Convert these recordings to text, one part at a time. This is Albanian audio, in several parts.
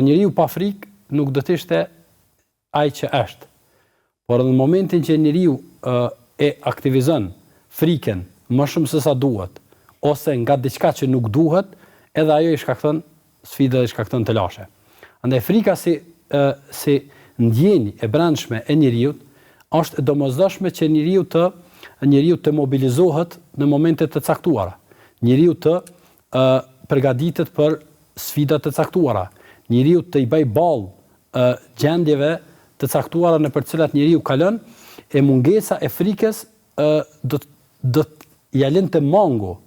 njeriu pa frikë nuk do të ishte ai që është. Por në momentin që njeriu e aktivizon frikën më shumë se sa duhet, ose nga diçka që nuk duhet, edhe ajo i shkakton sfida dhe i shkakton të lashe. Andaj frika si ndjenjë e brendshme e njeriu është e domosdoshme që njeriu të mobilizohet në momente të caktuara. Njeriu të përgatitet për sfida të caktuara. Njeriu të i bëj ballë gjendjeve të caktuara në për të cilat njeriu kalon, e mungesa e frikës do ja lënë të mangu.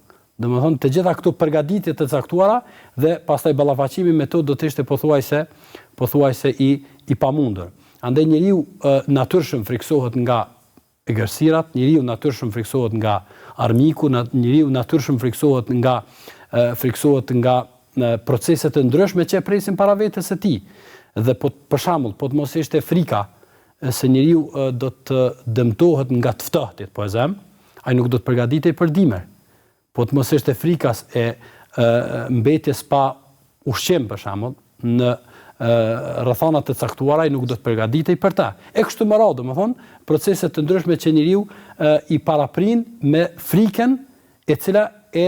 Domethënë të gjitha këto përgatitje të caktuara dhe pastaj ballafaqimi me to do të ishte pothuajse i pamundur. Andaj njeriu natyrshëm friksohet nga egërsirat, njeriu natyrshëm friksohet nga armiku, njeriu natyrshëm friksohet nga procese të ndryshme që e presin para vetes së tij. Dhe për shembull, po të mos ishte frika se njeriu do të dëmtohet nga të ftohtit, po e them, ai nuk do të përgatitej për dimër. Po të mos ishte frikas e mbetjes pa ushqim për shembull, në rrethana të caktuara ai nuk do të përgatitej për ta. E kështu me radhë, domethënë, procese të ndryshme që njeriu i paraprin me frikën e cila e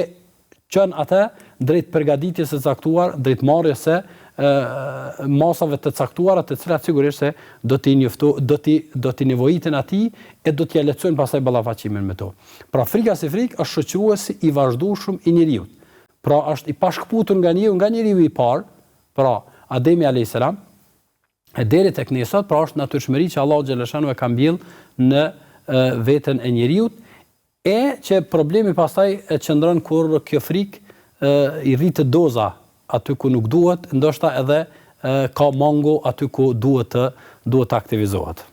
çon atë drejt përgatitjes së caktuar, drejt marrjes së masave të caktuara, të cilat sigurisht se do t'i nevojiten atij e do t'ia lehtësojnë pastaj ballafaqimin me to. Pra frika si frikë është shoqëruesi i vazhdueshëm i njeriu. Pra është i pashkputur nga njeriu i parë, pra Ademi alayhis salam, e deri tek ne sot, pra është natyrshmëri që Allahu xhaleshanu e ka mbjell në veten e njeriu, e që problemi pastaj e qëndron kur kjo frikë i rritë doza aty ku nuk duhet, ndoshta edhe ka mango aty ku duhet të aktivizohet.